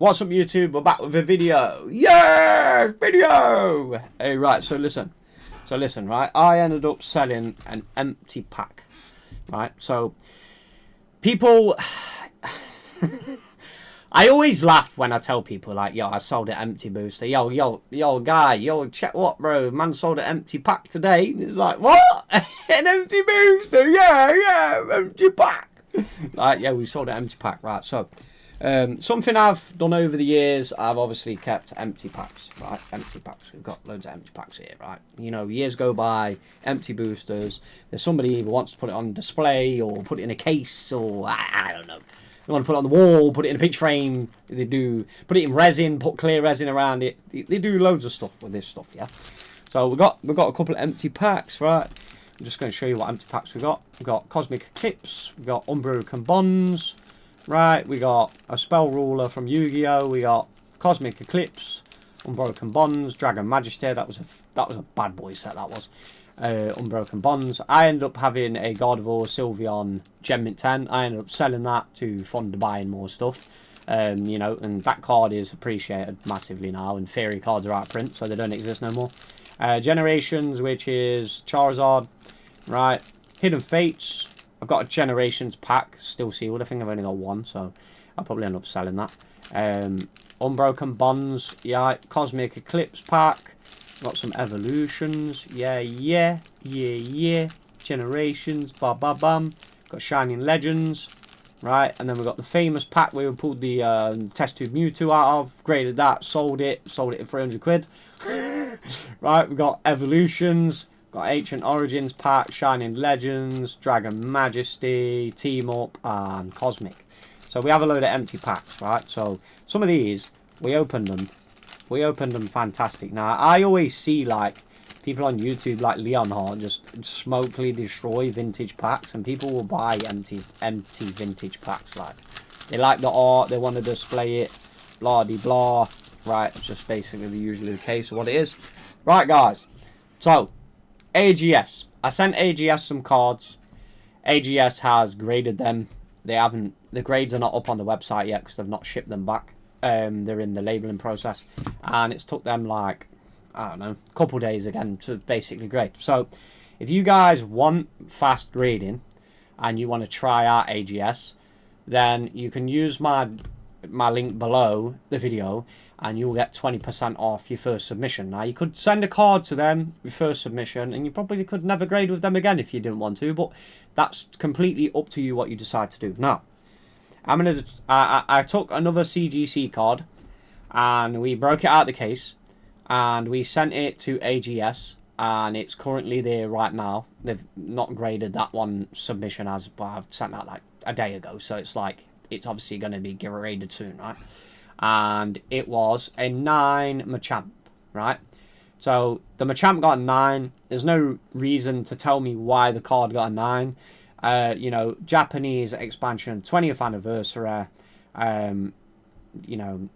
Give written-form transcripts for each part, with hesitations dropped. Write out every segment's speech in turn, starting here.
What's up, YouTube? We're back with a video. Yes, video. Hey, right. So listen, right. I ended up selling an empty pack, right? So people, I always laugh when I tell people like, yo, I sold an empty booster. Yo, guy, yo, check what, bro? Man sold an empty pack today. And it's like, what? An empty booster? Yeah, empty pack. Like, yeah, we sold an empty pack, right? So. Something I've done over the years, I've obviously kept empty packs, right? Empty packs. We've got loads of empty packs here, right? You know, years go by, empty boosters. There's somebody who wants to put it on display or put it in a case or, I don't know. They want to put it on the wall, put it in a picture frame. They do, put it in resin, put clear resin around it. They do loads of stuff with this stuff, yeah? So we've got a couple of empty packs, right? I'm just going to show you what empty packs we've got. We've got Cosmic Eclipse, we've got Unbroken Bonds. Right, we got a Spell Ruler from Yu-Gi-Oh! We got Cosmic Eclipse, Unbroken Bonds, Dragon Majesty. That was a bad boy set. That was Unbroken Bonds. I ended up having a Gardevoir Sylveon Gem Mint 10. I ended up selling that to fund buying more stuff. You know, and that card is appreciated massively now. And Fairy cards are out of print, so they don't exist no more. Generations, which is Charizard. Right, Hidden Fates. I've got a Generations pack, still sealed. I think I've only got one, so I'll probably end up selling that. Unbroken Bonds, yeah. Cosmic Eclipse pack. Got some Evolutions, yeah. Generations, bam. Got Shining Legends, right. And then we've got the famous pack where we pulled the Test Tube Mewtwo out of, graded that, sold it at 300 quid. Right, we've got Evolutions. Got Ancient Origins pack, Shining Legends, Dragon Majesty, Team Up, and Cosmic. So we have a load of empty packs, right? So some of these, we opened them fantastic. Now, I always see, like, people on YouTube like Leonhardt just smokily destroy vintage packs, and people will buy empty vintage packs. Like, they like the art, they want to display it, blah-de-blah. Right, it's just basically usually the case of what it is. Right, guys. So, AGS. I sent AGS some cards. AGS has graded them. The grades are not up on the website yet because they've not shipped them back. They're in the labeling process, and it's took them like, I don't know, a couple days again to basically grade. So if you guys want fast grading and you want to try out AGS, then you can use my link below the video and you'll get 20% off your first submission. Now, you could send a card to them, your first submission, and you probably could never grade with them again if you didn't want to, but that's completely up to you what you decide to do. Now, I took another CGC card and we broke it out of the case and we sent it to AGS, and it's currently there right now. They've not graded that one submission as, but I've sent that like a day ago, so it's like, it's obviously going to be graded soon, right? And it was a 9 Machamp, right? So the Machamp got a 9. There's no reason to tell me why the card got a 9. You know, Japanese expansion, 20th anniversary, you know,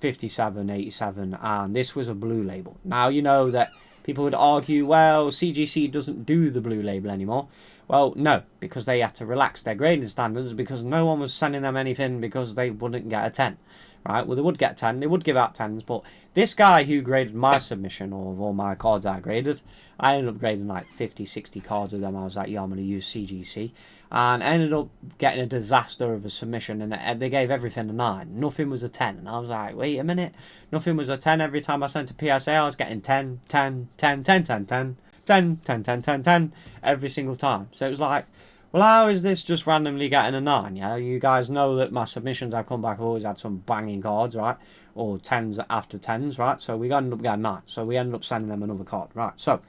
57, 87, and this was a blue label. Now, you know that people would argue, well, CGC doesn't do the blue label anymore. Well, no, because they had to relax their grading standards because no one was sending them anything because they wouldn't get a 10, right? Well, they would get 10, they would give out 10s, but this guy who graded my submission, or all my cards I graded, I ended up grading like 50, 60 cards with them. I was like, yeah, I'm going to use CGC, and I ended up getting a disaster of a submission, and they gave everything a 9. Nothing was a 10, and I was like, wait a minute, nothing was a 10. Every time I sent a PSA, I was getting 10, 10, 10, 10, 10, 10. 10, 10, 10, 10, 10 every single time. So it was like, well, how is this just randomly getting a 9? Yeah, you guys know that my submissions I've come back, I've always had some banging cards, right? Or 10s after 10s, right? So we ended up getting 9. So we ended up sending them another card, right? So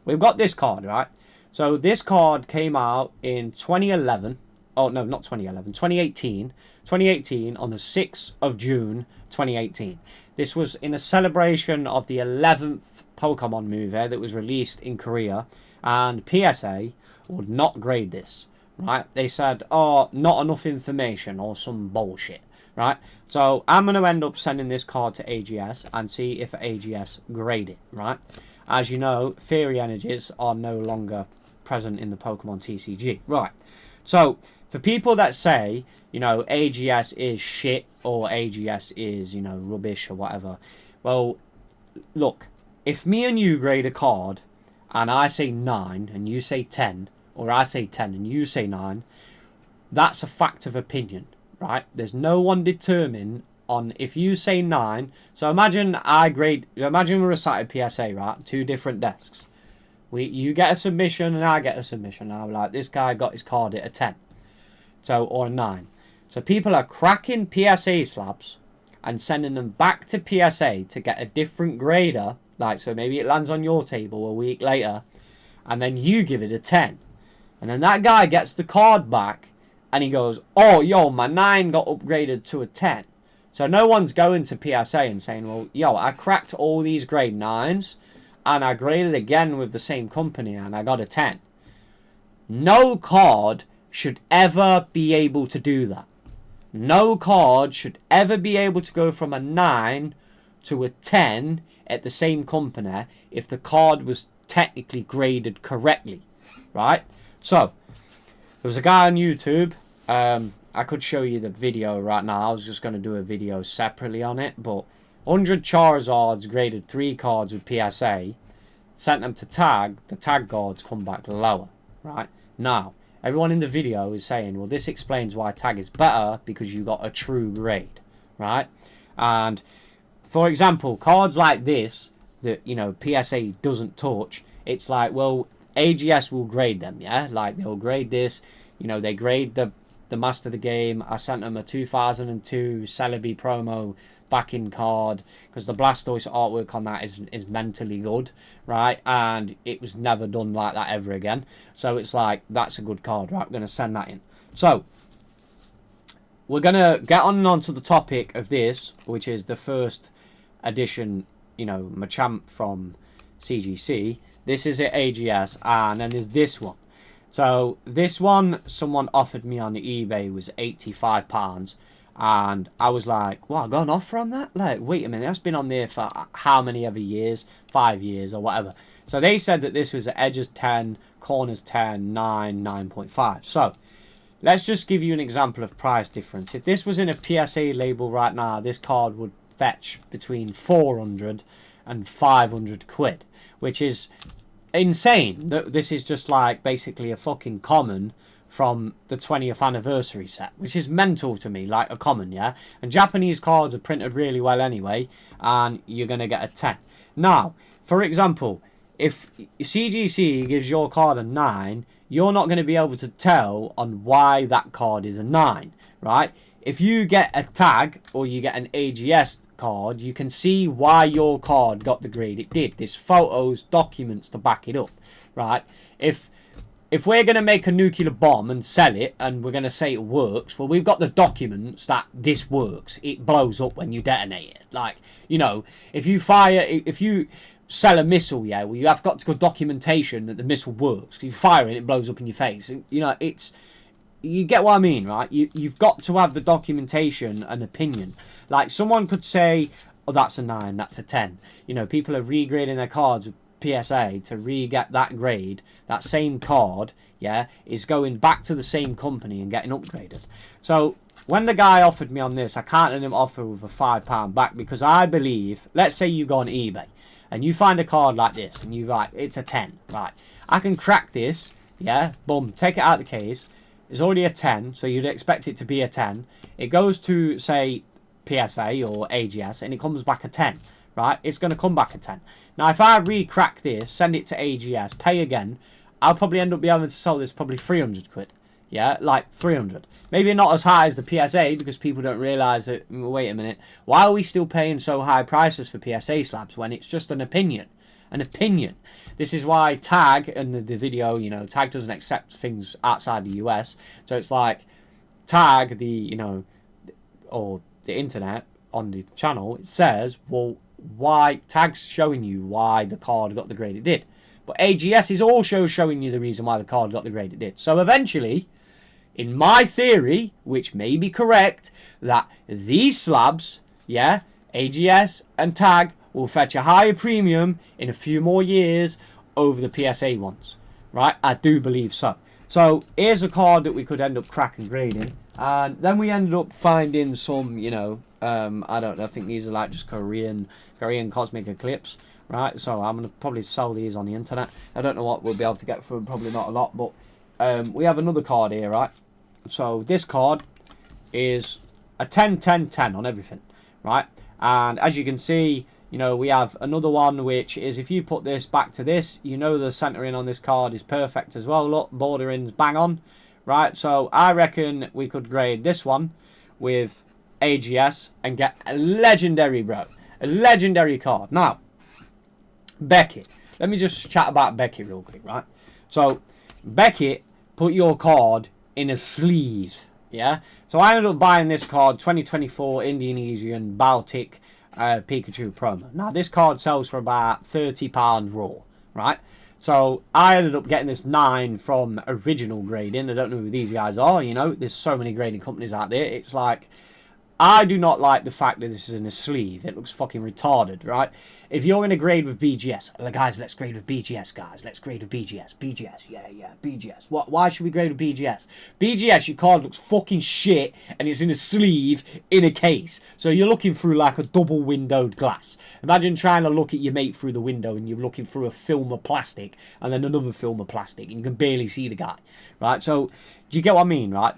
we've got this card, right? So this card came out in 2011. Oh, no, not 2011. 2018. 2018 on the 6th of June, 2018. This was in a celebration of the 11th Pokemon movie that was released in Korea, and PSA would not grade this, right? They said, oh, not enough information or some bullshit, right? So I'm going to end up sending this card to AGS and see if AGS grade it, right? As you know, Fairy Energies are no longer present in the Pokemon TCG, right? So for people that say, you know, AGS is shit or AGS is, you know, rubbish or whatever. Well, look, if me and you grade a card and I say 9 and you say 10, or I say 10 and you say 9, that's a fact of opinion, right? There's no one determined on if you say 9. So imagine we're sat at PSA, right? 2 different desks. You get a submission and I get a submission. And I'm like, this guy got his card at a 10. So, or a 9. So people are cracking PSA slabs and sending them back to PSA to get a different grader. Like, so maybe it lands on your table a week later and then you give it a 10. And then that guy gets the card back and he goes, oh, yo, my 9 got upgraded to a 10. So no one's going to PSA and saying, well, yo, I cracked all these grade 9s and I graded again with the same company and I got a 10. No card should ever be able to do that. No card should ever be able to go from a 9 to a 10 at the same company if the card was technically graded correctly, right? So, there was a guy on YouTube. I could show you the video right now. I was just going to do a video separately on it, but 100 Charizards graded 3 cards with PSA, sent them to tag. The tag guards come back lower, right? Now, everyone in the video is saying, well, this explains why tag is better because you got a true grade, right? And for example, cards like this that, you know, PSA doesn't touch, it's like, well, AGS will grade them, yeah? Like, they'll grade this, you know, they grade the Master of the Game. I sent them a 2002 Celebi promo backing card because the Blastoise artwork on that is mentally good, right? And it was never done like that ever again. So it's like, that's a good card, right? We're going to send that in. So, we're going to get on to the topic of this, which is the first edition, you know, Machamp from CGC. This is at AGS, and then there's this one. So this one, someone offered me on eBay, was £85, and I was like, "What? I got an offer on that? Like, wait a minute, that's been on there for how many ever years? 5 years or whatever." So they said that this was at edges 10, corners 10, 9, 9.5. So let's just give you an example of price difference. If this was in a PSA label right now, this card would fetch between 400 and 500 quid, which is insane. This is just like basically a fucking common from the 20th anniversary set, which is mental to me, like a common, yeah? And Japanese cards are printed really well anyway, and you're going to get a 10. Now, for example, if CGC gives your card a 9, you're not going to be able to tell on why that card is a 9, right? If you get a tag or you get an AGS card, you can see why your card got the grade it did. There's photos, documents to back it up, right? If we're going to make a nuclear bomb and sell it and we're going to say it works, well, we've got the documents that this works. It blows up when you detonate it. Like, you know, if you sell a missile, yeah, well, you have got to go documentation that the missile works. If you fire it, it blows up in your face. You know, you get what I mean, right? You've got to have the documentation and opinion. Like, someone could say, oh, that's a 9, that's a 10. You know, people are regrading their cards with PSA to re-get that grade. That same card, yeah, is going back to the same company and getting upgraded. So, when the guy offered me on this, I can't let him offer with a £5 back because I believe, let's say you go on eBay and you find a card like this and you like, it's a 10, right? I can crack this, yeah, boom, take it out of the case. It's already a 10, so you'd expect it to be a 10. It goes to, say, PSA or AGS, and it comes back a 10, right? It's going to come back a 10. Now, if I re-crack this, send it to AGS, pay again, I'll probably end up being able to sell this probably 300 quid. Yeah, like 300. Maybe not as high as the PSA, because people don't realise that, wait a minute, why are we still paying so high prices for PSA slabs when it's just an opinion? An opinion. This is why Tag and the video, you know, Tag doesn't accept things outside the US. So it's like Tag, the, you know, or the internet on the channel, it says, well, why Tag's showing you why the card got the grade it did. But AGS is also showing you the reason why the card got the grade it did. So eventually, in my theory, which may be correct, that these slabs, yeah, AGS and Tag will fetch a higher premium in a few more years over the PSA ones, right? I do believe so. So here's a card that we could end up cracking grading. And then we ended up finding some, you know, I don't know, I think these are like just Korean Cosmic Eclipse, right? So I'm going to probably sell these on the internet. I don't know what we'll be able to get for them, probably not a lot, but we have another card here, right? So this card is a 10, 10, 10 on everything, right? And as you can see, you know, we have another one, which is if you put this back to this, you know the centering on this card is perfect as well. Look, bordering's bang on, right? So I reckon we could grade this one with AGS and get a legendary, bro. A legendary card. Now, Beckett. Let me just chat about Beckett real quick, right? So, Beckett put your card in a sleeve, yeah? So I ended up buying this card, 2024 Indonesian Baltic Pikachu promo. Now, this card sells for about £30 raw, right? So I ended up getting this 9 from original grading. I don't know who these guys are, you know. There's so many grading companies out there. It's like, I do not like the fact that this is in a sleeve. It looks fucking retarded, right? If you're going to grade with BGS, guys, let's grade with BGS, guys. Let's grade with BGS. BGS, yeah, BGS. Why should we grade with BGS? BGS, your card looks fucking shit, and it's in a sleeve, in a case. So you're looking through like a double windowed glass. Imagine trying to look at your mate through the window, and you're looking through a film of plastic, and then another film of plastic, and you can barely see the guy, right? So, do you get what I mean, right?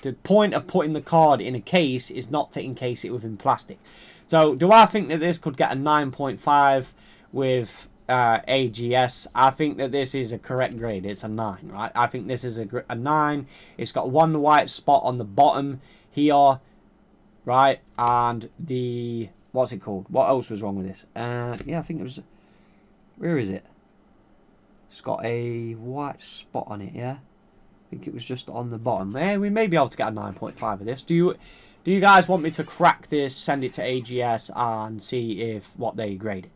The point of putting the card in a case is not to encase it within plastic. So, do I think that this could get a 9.5 with AGS? I think that this is a correct grade. It's a 9, right? I think this is a 9. It's got one white spot on the bottom here, right? And the... what's it called? What else was wrong with this? Yeah, I think it was... where is it? It's got a white spot on it, yeah? I think it was just on the bottom. We may be able to get a 9.5 of this. Do you guys want me to crack this, send it to AGS, and see if what they grade it,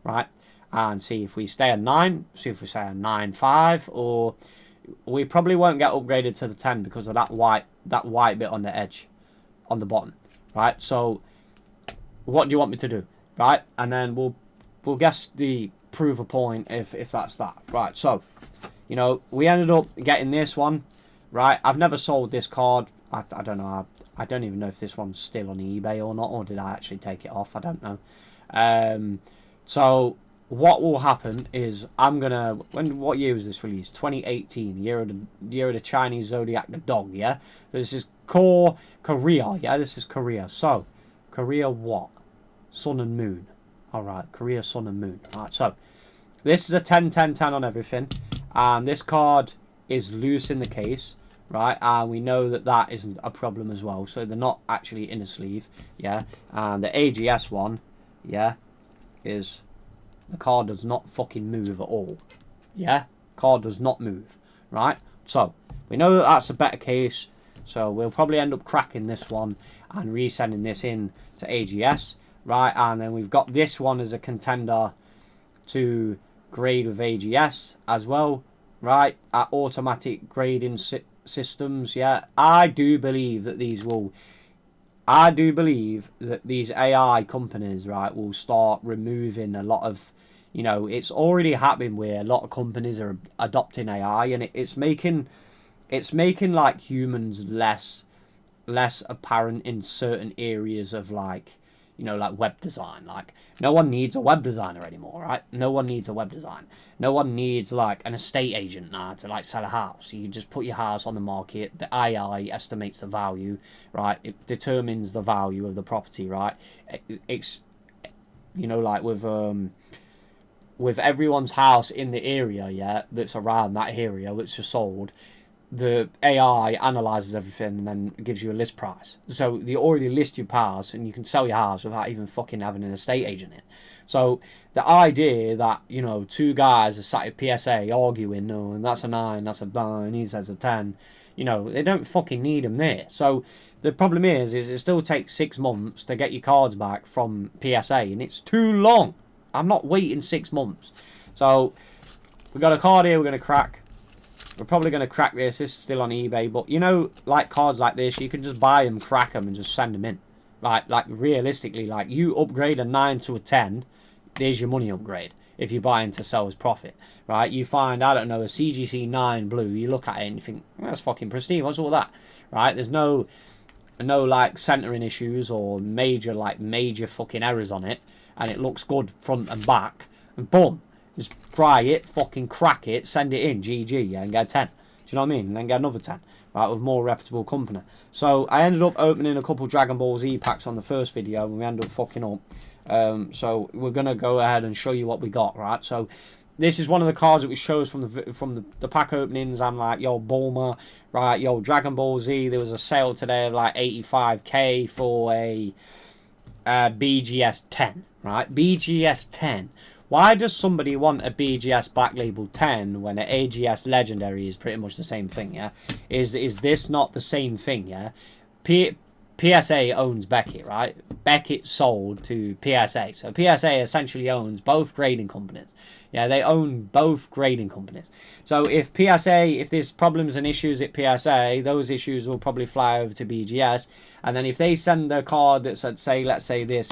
right? And see if we stay at 9, see if we say a 9.5, or we probably won't get upgraded to the 10 because of that white bit on the edge, on the bottom, right? So, what do you want me to do, right? And then we'll guess the prove a point if that's that, right? So. You know, we ended up getting this one, right? I've never sold this card. I don't know. I don't even know if this one's still on eBay or not, or did I actually take it off? I don't know. So what will happen is I'm gonna. What year was this released? 2018, year of the Chinese zodiac, the dog. Yeah. This is Korea. Yeah, this is Korea. So Korea what? Sun and Moon. All right, Korea Sun and Moon. All right. So this is a 10, 10, 10 on everything. And this card is loose in the case, right? And we know that that isn't a problem as well. So they're not actually in a sleeve, yeah? And the AGS one, yeah, is the card does not fucking move at all, yeah? Card does not move, right? So we know that that's a better case. So we'll probably end up cracking this one and resending this in to AGS, right? And then we've got this one as a contender to grade with AGS as well, right? At automatic grading systems, yeah. I do believe that these AI companies, right, will start removing a lot of, you know, it's already happening where a lot of companies are adopting AI, and it's making like humans less apparent in certain areas of, like, you know, like web design. Like, no one needs a web designer anymore, right? No one needs a web design. No one needs, like, an estate agent now to, like, sell a house. You just put your house on the market. The AI estimates the value, right? It determines the value of the property, right? It's, you know, like with everyone's house in the area, yeah, that's around that area that's just sold, the AI analyzes everything and then gives you a list price. So you already list your house and you can sell your house without even fucking having an estate agent in. So the idea that, you know, two guys are sat at PSA arguing, no, and that's a 9, that's a 9, he says a 10, you know, they don't fucking need them there. So the problem is it still takes 6 months to get your cards back from PSA, and it's too long. I'm not waiting 6 months. So we've got a card here we're going to crack. We're probably going to crack this. This is still on eBay. But, you know, like cards like this, you can just buy them, crack them, and just send them in. Like realistically, like, you upgrade a 9 to a 10, there's your money upgrade. if you're buying to sell as profit, right? You find, I don't know, a CGC 9 blue, you look at it and you think, that's fucking pristine, what's all that, right? There's no like centering issues or major fucking errors on it, and it looks good front and back, and boom, just fry it, fucking crack it, send it in, GG, yeah, and get a 10. Do you know what I mean? And then get another 10, right, with more reputable company. So I ended up opening a couple Dragon Ball Z packs on the first video, and we ended up fucking up. So we're gonna go ahead and show you what we got, right? So this is one of the cards that we shows from the pack openings. I'm like, yo, Bulma, right? Yo, Dragon Ball Z. There was a sale today of like 85k for a BGS 10, right? BGS 10. Why does somebody want a BGS Black Label 10 when an AGS Legendary is pretty much the same thing, yeah? Is this not the same thing, yeah? PSA owns Beckett, right? Beckett sold to PSA. So PSA essentially owns both grading companies. Yeah, they own both grading companies. So if there's problems and issues at PSA, those issues will probably fly over to BGS. And then if they send a card that said, let's say this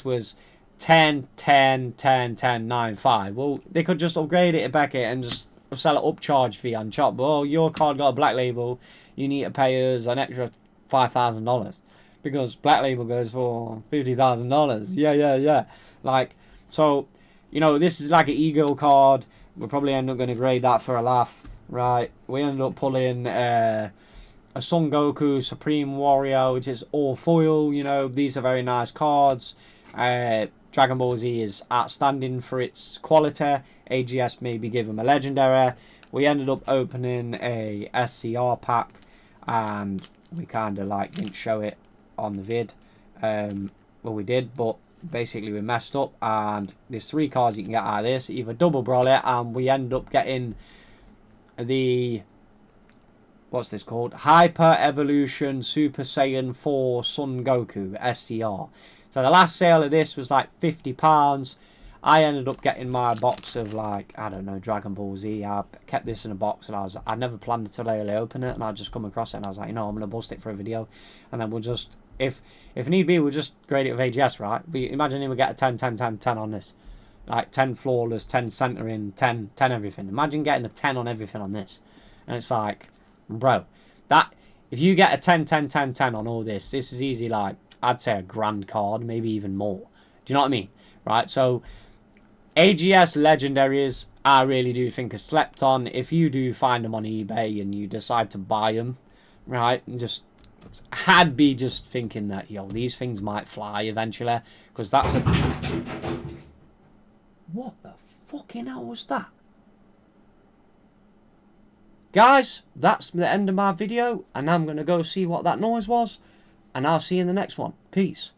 was 10, 10, 10, 10, 9, 5. Well, they could just upgrade it at Beckett and just sell an upcharge fee on chop. Well, your card got a Black Label. You need to pay us an extra $5,000 because Black Label goes for $50,000. Yeah. Like, so, you know, this is like an ego card. We'll probably end up going to grade that for a laugh, right? We ended up pulling a Son Goku Supreme Warrior, which is all foil. You know, these are very nice cards. Dragon Ball Z is outstanding for its quality. AGS maybe give them a legendary. We ended up opening a SCR pack, and we kind of like didn't show it on the vid. Well, we did, but basically we messed up, and there's 3 cards you can get out of this. Either double Broly, and we end up getting the, what's this called? Hyper Evolution Super Saiyan 4 Son Goku SCR. So the last sale of this was like £50. I ended up getting my box of, like, I don't know, Dragon Ball Z. I kept this in a box, and I never planned to really open it, and I just come across it, and I was like, you know, I'm going to bust it for a video, and then we'll just, if need be, we'll just grade it with AGS, right? But imagine we get a 10, 10, 10, 10 on this. Like, 10 flawless, 10 centering, 10 everything. Imagine getting a 10 on everything on this. And it's like, bro, that, if you get a 10, 10, 10, 10 on all this is easy, like, I'd say a grand card, maybe even more. Do you know what I mean? Right, so AGS legendaries, I really do think are slept on. If you do find them on eBay and you decide to buy them, right, and just had be just thinking that, yo, these things might fly eventually, because that's a... What the fucking hell was that? Guys, that's the end of my video, and I'm going to go see what that noise was, and I'll see you in the next one. Peace.